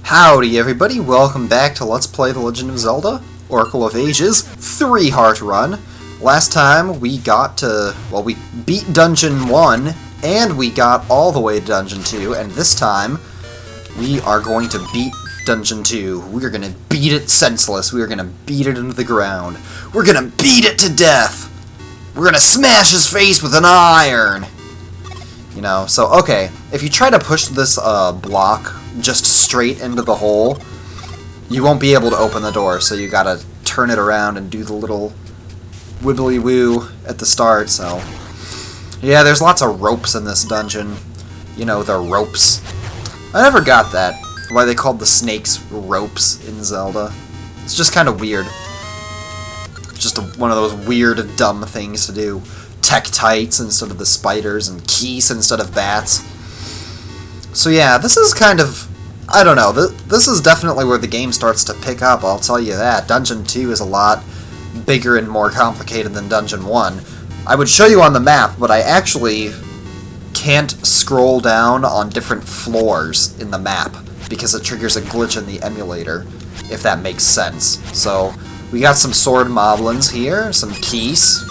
Howdy everybody, welcome back to Let's Play The Legend of Zelda, Oracle of Ages, 3-heart run. Last time we got to, well, we beat Dungeon 1, and we got all the way to Dungeon 2, and this time we are going to beat Dungeon 2. We are going to beat it senseless, we are going to beat it into the ground. We're going to beat it to death! We're going to smash his face with an iron! You know, so, okay, if you try to push this block just straight into the hole, you won't be able to open the door, so you gotta turn it around and do the little wibbly-woo at the start, so... Yeah, there's lots of ropes in this dungeon. You know, the ropes. I never got that, why they called the snakes ropes in Zelda. It's just kind of weird. Just one of those weird, dumb things to do. Tektites instead of the spiders, and keys instead of bats. So yeah, this is kind of... I don't know, this is definitely where the game starts to pick up, I'll tell you that. Dungeon 2 is a lot bigger and more complicated than Dungeon 1. I would show you on the map, but I actually can't scroll down on different floors in the map, because it triggers a glitch in the emulator, if that makes sense. So, we got some sword moblins here, some keys.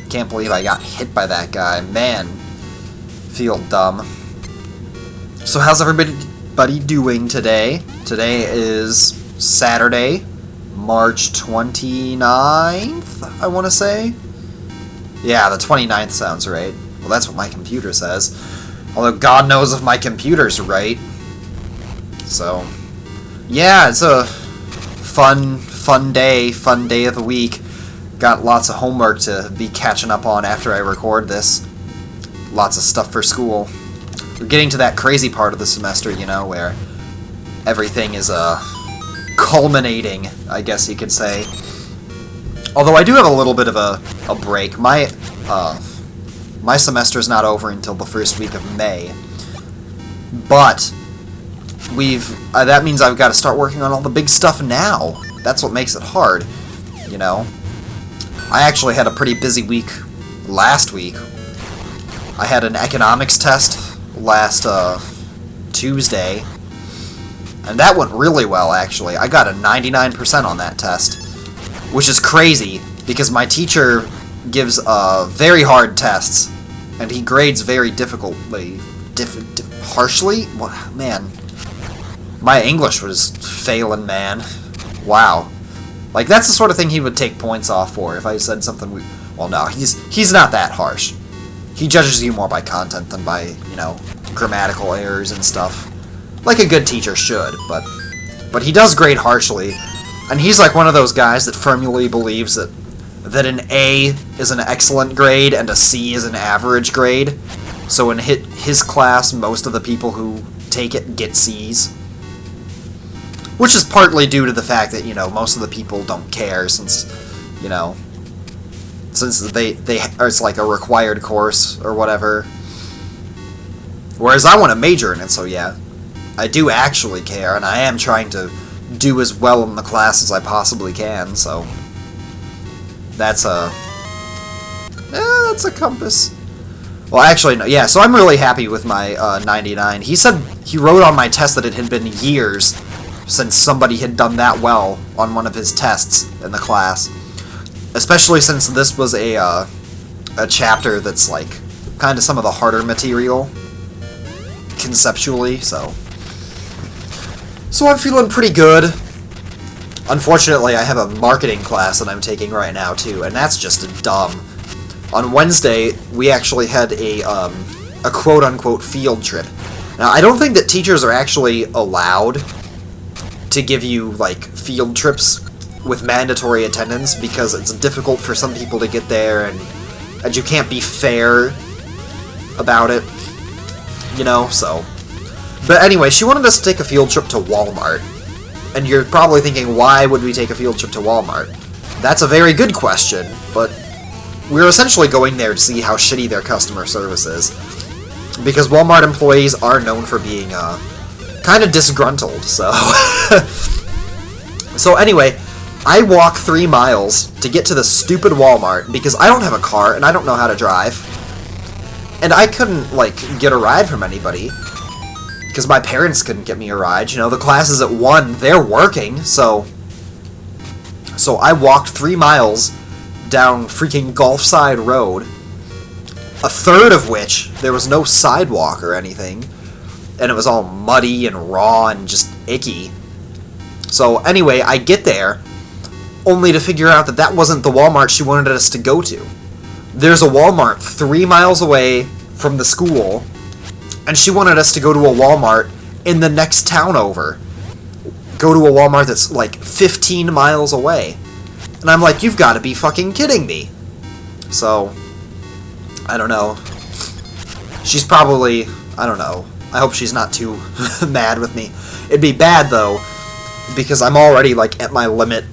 Can't believe I got hit by that guy. Man, feel dumb. So how's everybody doing today? Today is Saturday, March 29th, I want to say? Yeah, the 29th sounds right. Well, that's what my computer says. Although God knows if my computer's right. So, yeah, it's a fun day of the week. Got lots of homework to be catching up on after I record this. Lots of stuff for school. We're getting to that crazy part of the semester, you know, where everything is culminating, I guess you could say. Although I do have a little bit of a break. My semester's not over until the first week of May. But that means I've got to start working on all the big stuff now. That's what makes it hard, you know. I actually had a pretty busy week last week. I had an economics test last Tuesday, and that went really well, actually. I got a 99% on that test, which is crazy, because my teacher gives very hard tests, and he grades very difficultly, harshly? Well, man, my English was failing, man. Wow. Like, that's the sort of thing he would take points off for if I said something well, no, he's not that harsh. He judges you more by content than by, you know, grammatical errors and stuff. Like a good teacher should, but he does grade harshly. And he's like one of those guys that firmly believes that an A is an excellent grade and a C is an average grade. So in his class, most of the people who take it get C's. Which is partly due to the fact that, you know, most of the people don't care since, you know, since it's like a required course or whatever. Whereas I want to major in it, so yeah, I do actually care, and I am trying to do as well in the class as I possibly can, so that's a compass. Well, actually, no, yeah, so I'm really happy with my 99. He said he wrote on my test that it had been years since somebody had done that well on one of his tests in the class. Especially since this was a chapter that's, like, kind of some of the harder material, conceptually, so... So I'm feeling pretty good. Unfortunately, I have a marketing class that I'm taking right now, too, and that's just dumb. On Wednesday, we actually had a quote-unquote field trip. Now, I don't think that teachers are actually allowed to give you, like, field trips with mandatory attendance, because it's difficult for some people to get there, and you can't be fair about it, you know, so... But anyway, she wanted us to take a field trip to Walmart, and you're probably thinking, why would we take a field trip to Walmart? That's a very good question, but we're essentially going there to see how shitty their customer service is, because Walmart employees are known for being, kind of disgruntled, so... So anyway, I walk 3 miles to get to the stupid Walmart because I don't have a car and I don't know how to drive. And I couldn't, like, get a ride from anybody. because my parents couldn't get me a ride. You know, the class is at 1, they're working, so I walked 3 miles down freaking Gulfside Road, a third of which there was no sidewalk or anything, and it was all muddy and raw and just icky. So anyway, I get there, only to figure out that that wasn't the Walmart she wanted us to go to. There's a Walmart 3 miles away from the school, and she wanted us to go to a Walmart in the next town over. Go to a Walmart that's like 15 miles away. And I'm like, you've got to be fucking kidding me. So, I don't know. She's probably, I don't know. I hope she's not too mad with me. It'd be bad, though, because I'm already, like, at my limit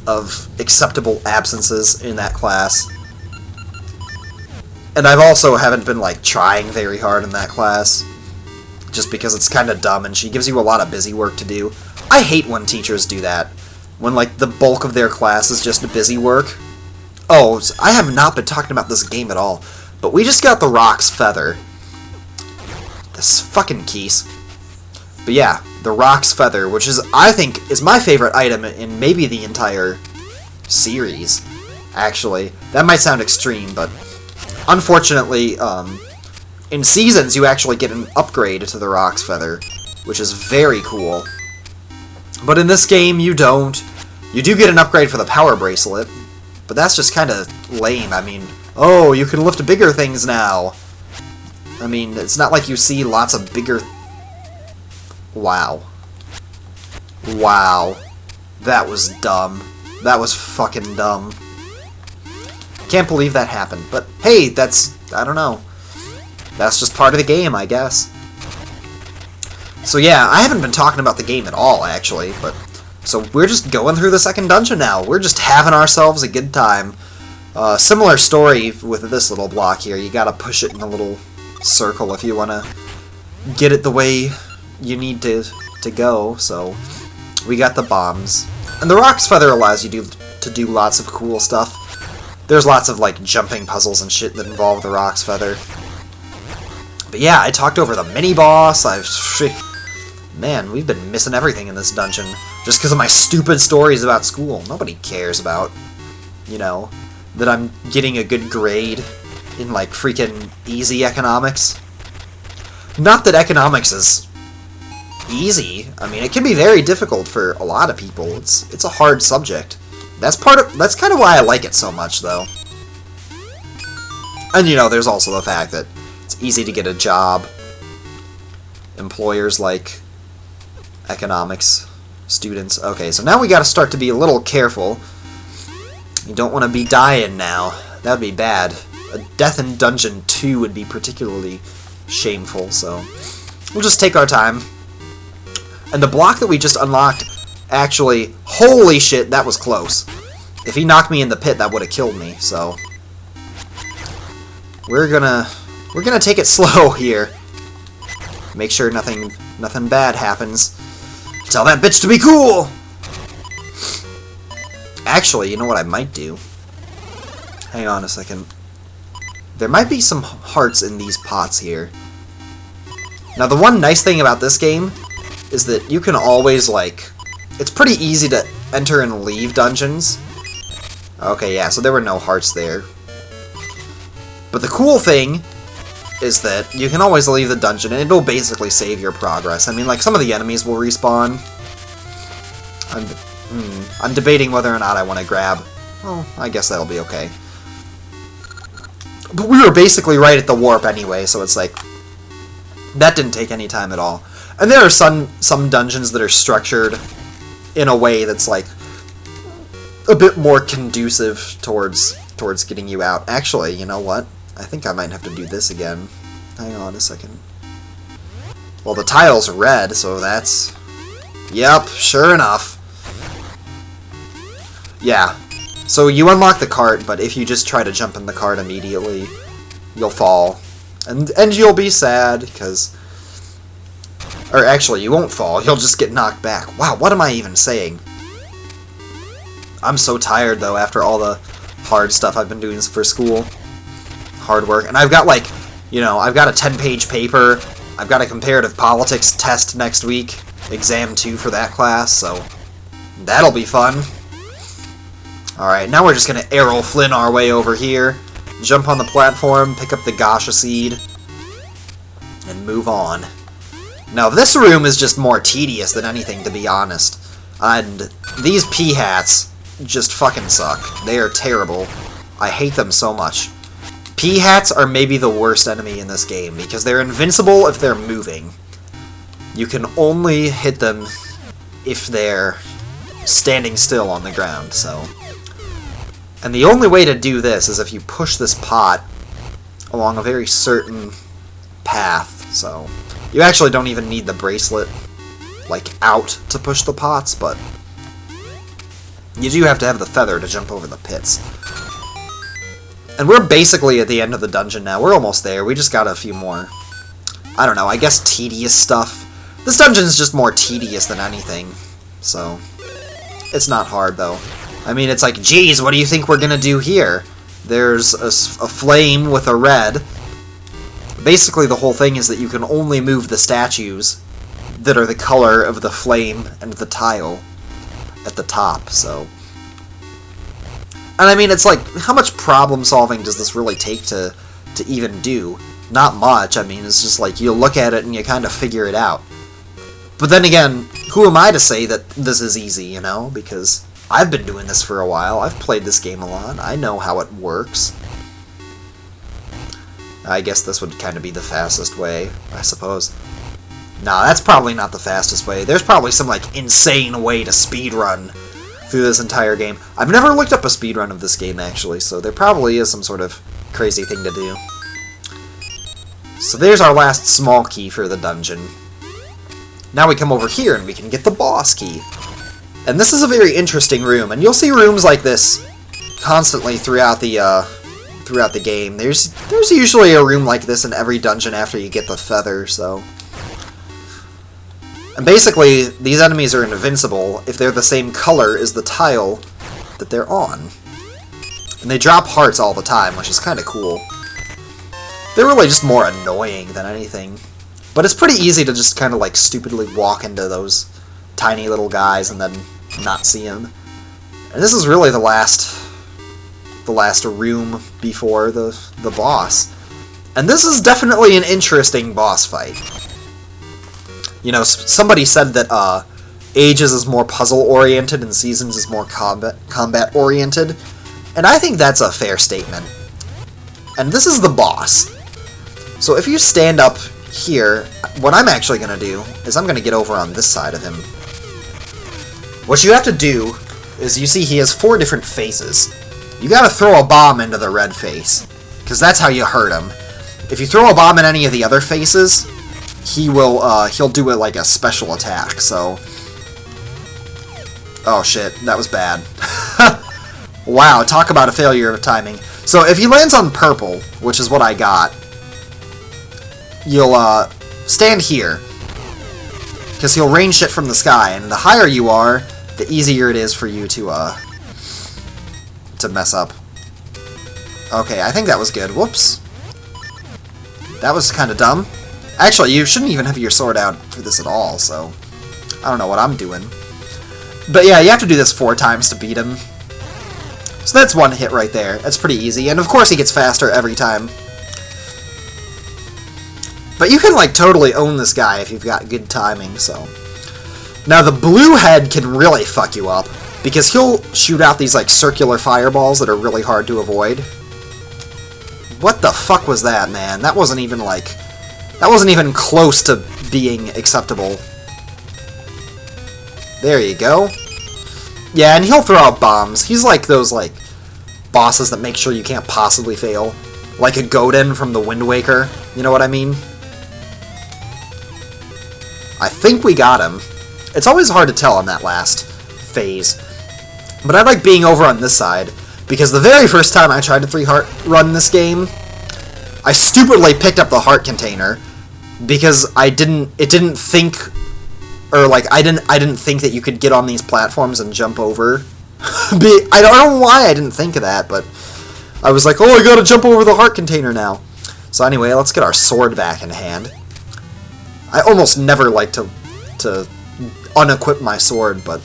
of acceptable absences in that class. And I've also haven't been, like, trying very hard in that class, just because it's kind of dumb, and she gives you a lot of busy work to do. I hate when teachers do that, when, like, the bulk of their class is just busy work. Oh, I have not been talking about this game at all, but we just got the Rock's Feather. This fucking Keese. But yeah, the Rock's Feather, which is, I think, is my favorite item in maybe the entire series, actually. That might sound extreme, but unfortunately, in Seasons, you actually get an upgrade to the Rock's Feather, which is very cool. But in this game, you don't. You do get an upgrade for the Power Bracelet, but that's just kind of lame. I mean, oh, you can lift bigger things now. I mean, it's not like you see lots of bigger... Wow. Wow. That was dumb. That was fucking dumb. Can't believe that happened. But hey, that's... I don't know. That's just part of the game, I guess. So yeah, I haven't been talking about the game at all, actually, but... So we're just going through the second dungeon now. We're just having ourselves a good time. Similar story with this little block here. You gotta push it in a little circle if you wanna get it the way you need to go, so... We got the bombs. And the Rock's Feather allows you to do lots of cool stuff. There's lots of, like, jumping puzzles and shit that involve the Rock's Feather. But yeah, I talked over the mini-boss, Man, we've been missing everything in this dungeon. Just because of my stupid stories about school. Nobody cares about, you know, that I'm getting a good grade in, like, freaking easy economics. Not that economics is easy. I mean, it can be very difficult for a lot of people. It's a hard subject. That's kind of why I like it so much, though. And, you know, there's also the fact that it's easy to get a job. Employers like economics students. Okay, so now we gotta start to be a little careful. You don't want to be dying now. That would be bad. A death in Dungeon 2 would be particularly shameful, so we'll just take our time. And the block that we just unlocked, actually, holy shit, that was close. If he knocked me in the pit, that would have killed me, so we're gonna take it slow here. Make sure nothing bad happens. Tell that bitch to be cool! Actually, you know what I might do? Hang on a second. There might be some hearts in these pots here. Now, the one nice thing about this game is that you can always, like... It's pretty easy to enter and leave dungeons. Okay, yeah, so there were no hearts there. But the cool thing is that you can always leave the dungeon, and it'll basically save your progress. I mean, like, some of the enemies will respawn. I'm debating whether or not I want to grab... Well, I guess that'll be okay. But we were basically right at the warp anyway, so it's like... That didn't take any time at all. And there are some dungeons that are structured in a way that's, like, a bit more conducive towards getting you out. Actually, you know what? I think I might have to do this again. Hang on a second. Well, the tile's red, so that's... Yep, sure enough. Yeah. So you unlock the cart, but if you just try to jump in the cart immediately, you'll fall. And you'll be sad, because... Or actually, you won't fall. You'll just get knocked back. Wow, what am I even saying? I'm so tired, though, after all the hard stuff I've been doing for school. Hard work. And I've got, like, you know, I've got a 10-page paper I've got a comparative politics test next week, exam 2 for that class, so that'll be fun. Alright, now we're just gonna Errol Flynn our way over here, jump on the platform, pick up the Gasha Seed, and move on. Now this room is just more tedious than anything, to be honest. And these P-hats just fucking suck. They are terrible. I hate them so much. P-hats are maybe the worst enemy in this game, because they're invincible if they're moving. You can only hit them if they're standing still on the ground, so... And the only way to do this is if you push this pot along a very certain path, so... You actually don't even need the bracelet, like, out to push the pots, but... You do have to have the feather to jump over the pits. And we're basically at the end of the dungeon now. We're almost there. We just got a few more, I don't know, I guess tedious stuff. This dungeon's just more tedious than anything, so it's not hard, though. I mean, it's like, geez, what do you think we're gonna do here? There's a flame with a red. Basically, the whole thing is that you can only move the statues that are the color of the flame and the tile at the top, so... And I mean, it's like, how much problem solving does this really take to even do? Not much. I mean, it's just like, you look at it and you kind of figure it out. But then again, who am I to say that this is easy, you know? Because I've been doing this for a while. I've played this game a lot. I know how it works. I guess this would kind of be the fastest way, I suppose. Nah, that's probably not the fastest way. There's probably some, like, insane way to speedrun through this entire game. I've never looked up a speedrun of this game, actually, so there probably is some sort of crazy thing to do. So there's our last small key for the dungeon. Now we come over here and we can get the boss key. And this is a very interesting room, and you'll see rooms like this constantly throughout the game. There's usually a room like this in every dungeon after you get the feather, so... And basically, these enemies are invincible if they're the same color as the tile that they're on. And they drop hearts all the time, which is kind of cool. They're really just more annoying than anything. But it's pretty easy to just kind of like stupidly walk into those tiny little guys and then not see them. And this is really the last room before the boss. And this is definitely an interesting boss fight. You know, somebody said that Ages is more puzzle-oriented and Seasons is more combat-oriented, and I think that's a fair statement. And this is the boss. So if you stand up here, what I'm actually going to do is I'm going to get over on this side of him. What you have to do is, you see he has 4 different faces. You got to throw a bomb into the red face, because that's how you hurt him. If you throw a bomb in any of the other faces, he'll do it like a special attack, so... Oh shit, that was bad. Wow, talk about a failure of timing. So if he lands on purple, which is what I got, you'll stand here, because he'll rain shit from the sky, and the higher you are, the easier it is for you to mess up. Okay, I think that was good. Whoops. That was kind of dumb. Actually, you shouldn't even have your sword out for this at all, so... I don't know what I'm doing. But yeah, you have to do this 4 times to beat him. So that's 1 hit right there. That's pretty easy. And of course he gets faster every time. But you can, like, totally own this guy if you've got good timing, so... Now, the blue head can really fuck you up, because he'll shoot out these, like, circular fireballs that are really hard to avoid. What the fuck was that, man? That wasn't even, like... That wasn't even close to being acceptable. There you go. Yeah, and he'll throw out bombs. He's like those, like, bosses that make sure you can't possibly fail. Like a Godin from the Wind Waker. You know what I mean? I think we got him. It's always hard to tell on that last phase. But I like being over on this side, because the very first time I tried to 3-heart run this game, I stupidly picked up the heart container, because it didn't think, or like, I didn't think that you could get on these platforms and jump over. I don't know why I didn't think of that, but I was like, oh, I gotta jump over the heart container now. So anyway, let's get our sword back in hand. I almost never like to unequip my sword, but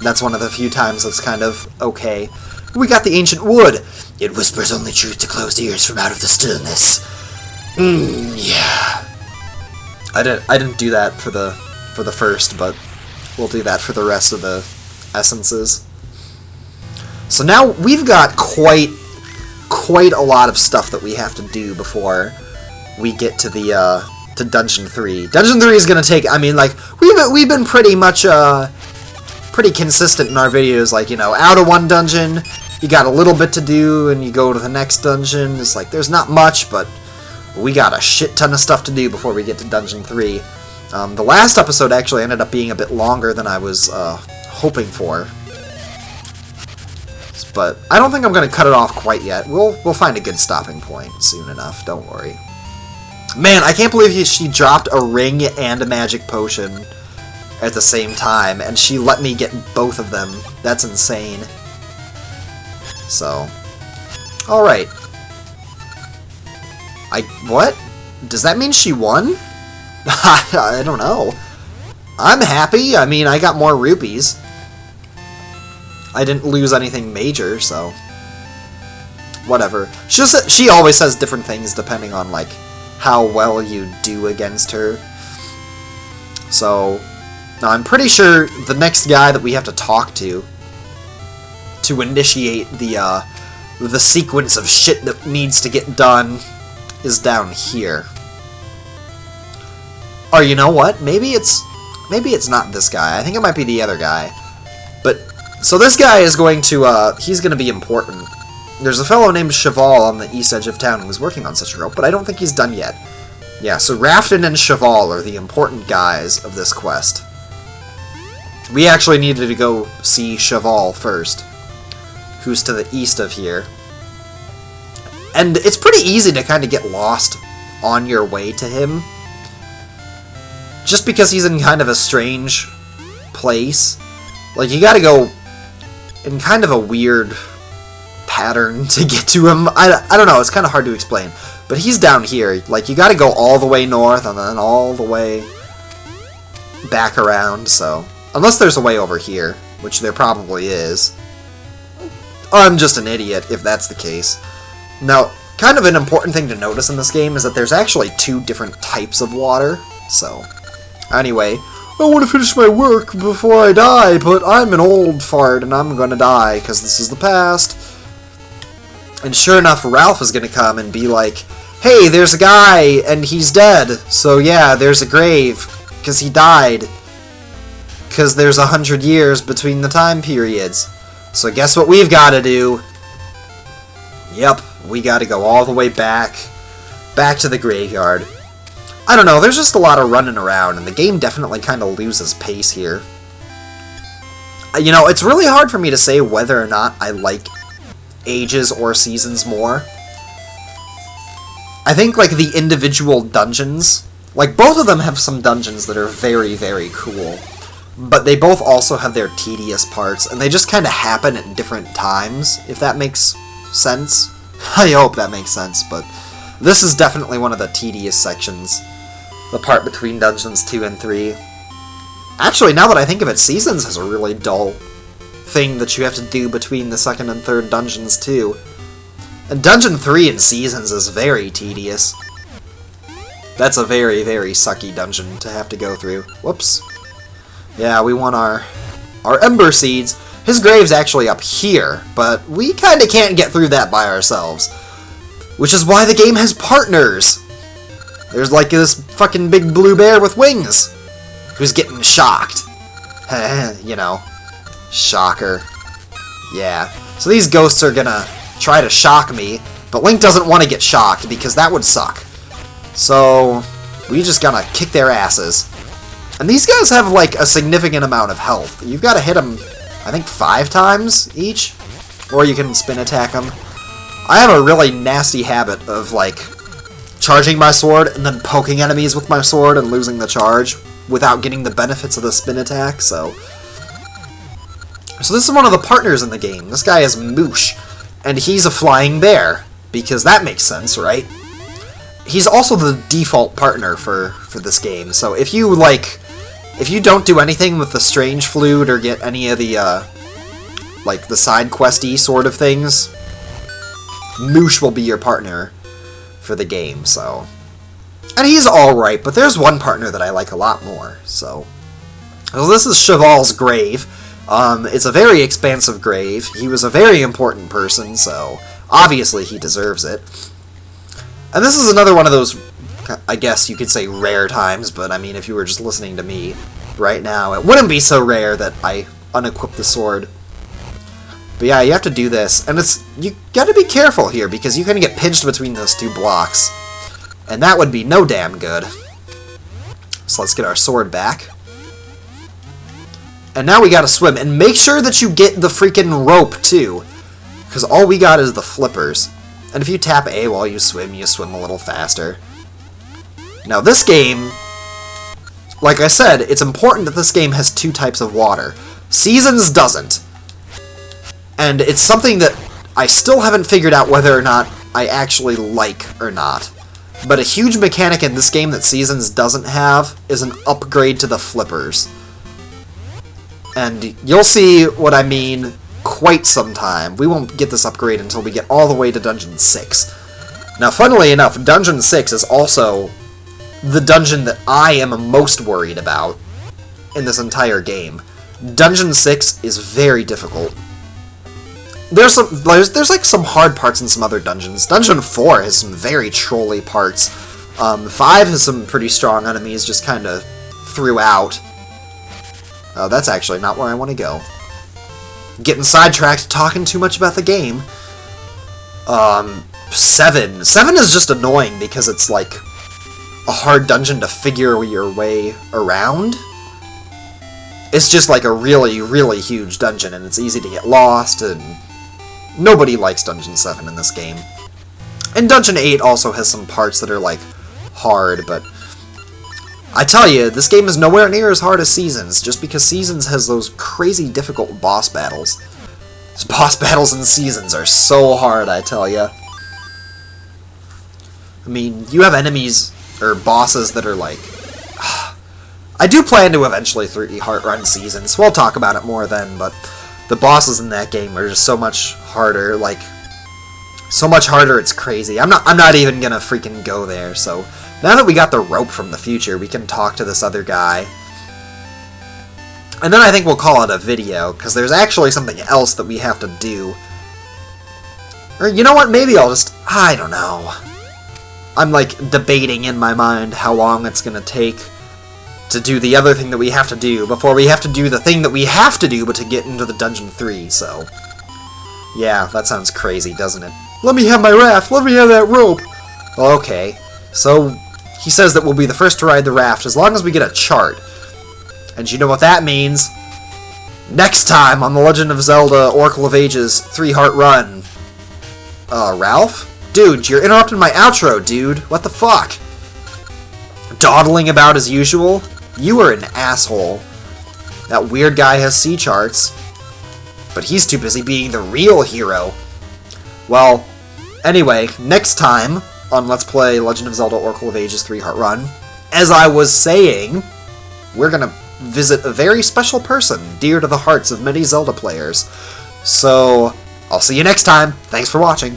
that's one of the few times that's kind of okay. We got the ancient wood. It whispers only truth to closed ears from out of the stillness. Yeah. I didn't do that for the first, but we'll do that for the rest of the essences. So now we've got quite a lot of stuff that we have to do before we get to the to Dungeon 3. Dungeon 3 is gonna take, I mean, like, we've been pretty much pretty consistent in our videos, like, you know, out of one dungeon, you got a little bit to do, and you go to the next dungeon. It's like, there's not much, but we got a shit ton of stuff to do before we get to Dungeon 3. The last episode actually ended up being a bit longer than I was hoping for. But I don't think I'm going to cut it off quite yet. We'll find a good stopping point soon enough, don't worry. Man, I can't believe she dropped a ring and a magic potion at the same time, and she let me get both of them. That's insane. So, alright. What? Does that mean she won? I don't know. I'm happy. I mean, I got more rupees. I didn't lose anything major, so whatever. She always says different things depending on, like, how well you do against her. So, now I'm pretty sure the next guy that we have to talk to initiate the sequence of shit that needs to get done is down here. Or you know what? Maybe it's not this guy. I think it might be the other guy. But so this guy is going to he's going to be important. There's a fellow named Cheval on the east edge of town who's working on such a rope, but I don't think he's done yet. Yeah, so Rafton and Cheval are the important guys of this quest. We actually needed to go see Cheval first, who's to the east of here. And it's pretty easy to kind of get lost on your way to him, just because he's in kind of a strange place. Like, you gotta go in kind of a weird pattern to get to him. I don't know, it's kind of hard to explain. But he's down here. Like, you gotta go all the way north and then all the way back around, so... Unless there's a way over here, which there probably is. I'm just an idiot if that's the case. Now, kind of an important thing to notice in this game is that there's actually two different types of water, so... Anyway, I want to finish my work before I die, but I'm an old fart and I'm gonna die, because this is the past. And sure enough, Ralph is gonna come and be like, hey, there's a guy, and he's dead, so yeah, there's a grave, because he died. Because there's 100 years between the time periods. So guess what we've got to do? Yep, we got to go all the way back to the graveyard. I don't know, there's just a lot of running around, and the game definitely kind of loses pace here. You know, it's really hard for me to say whether or not I like Ages or Seasons more. I think, like, the individual dungeons, like, both of them have some dungeons that are very, very cool. But they both also have their tedious parts, and they just kind of happen at different times, if that makes sense. I hope that makes sense, but this is definitely one of the tedious sections. The part between Dungeons 2 and 3. Actually, now that I think of it, Seasons has a really dull thing that you have to do between the second and third dungeons, too. And Dungeon 3 in Seasons is very tedious. That's a very, very sucky dungeon to have to go through. Whoops. Yeah, we want our Ember Seeds. His grave's actually up here, but we kind of can't get through that by ourselves. Which is why the game has partners. There's like this fucking big blue bear with wings, who's getting shocked. You know, shocker. Yeah, so these ghosts are gonna try to shock me, but Link doesn't want to get shocked, because that would suck. So, we just gotta kick their asses. And these guys have, like, a significant amount of health. You've got to hit them, I think, 5 times each, or you can spin attack them. I have a really nasty habit of, like, charging my sword and then poking enemies with my sword and losing the charge without getting the benefits of the spin attack, so... So this is one of the partners in the game. This guy is Moosh, and he's a flying bear, because that makes sense, right? he's also the default partner for this game. So if you don't do anything with the strange flute or get any of the like the side questy sort of things, Moosh will be your partner for the game. So, and he's alright, but there's one partner that I like a lot more. So this is Cheval's grave. It's a very expansive grave. He was a very important person, so obviously he deserves it. And this is another one of those, I guess you could say, rare times, but I mean, if you were just listening to me right now, it wouldn't be so rare that I unequip the sword. But yeah, you have to do this, and you gotta be careful here, because you can get pinched between those two blocks, and that would be no damn good. So let's get our sword back. And now we gotta swim, and make sure that you get the freaking rope, too, because all we got is the flippers. And if you tap A while you swim a little faster. Now this game, like I said, it's important that this game has two types of water. Seasons doesn't. And it's something that I still haven't figured out whether or not I actually like or not. But a huge mechanic in this game that Seasons doesn't have is an upgrade to the flippers. And you'll see what I mean quite some time. We won't get this upgrade until we get all the way to Dungeon 6. Now, funnily enough, Dungeon 6 is also the dungeon that I am most worried about in this entire game. Dungeon 6 is very difficult. There's like some hard parts in some other dungeons. Dungeon 4 has some very trolly parts. 5 has some pretty strong enemies just kind of throughout. Oh, that's actually not where I want to go. Getting sidetracked talking too much about the game. 7. 7 is just annoying because it's like a hard dungeon to figure your way around. It's just like a really, really huge dungeon, and it's easy to get lost, and nobody likes Dungeon 7 in this game. And Dungeon 8 also has some parts that are like hard, but I tell you, this game is nowhere near as hard as Seasons, just because Seasons has those crazy difficult boss battles. Those boss battles in Seasons are so hard, I tell you. I mean, you have enemies, or bosses that are like... I do plan to eventually 3 heart run Seasons, so we'll talk about it more then, but the bosses in that game are just so much harder, like... So much harder, it's crazy. I'm not even gonna freaking go there, so... Now that we got the rope from the future, we can talk to this other guy. And then I think we'll call it a video, because there's actually something else that we have to do. Or, you know what, maybe I'll just... I don't know. I'm, like, debating in my mind how long it's gonna take to do the other thing that we have to do before we have to do the thing that we have to do but to get into the Dungeon 3, so... Yeah, that sounds crazy, doesn't it? Let me have my raft! Let me have that rope! Okay, so... He says that we'll be the first to ride the raft as long as we get a chart. And you know what that means? Next time on The Legend of Zelda Oracle of Ages 3-Heart Run. Ralph? Dude, you're interrupting my outro, dude. What the fuck? Dawdling about as usual? You are an asshole. That weird guy has sea charts. But he's too busy being the real hero. Well, anyway, next time on Let's Play Legend of Zelda Oracle of Ages 3-Heart Run, as I was saying, we're gonna visit a very special person, dear to the hearts of many Zelda players. So, I'll see you next time. Thanks for watching.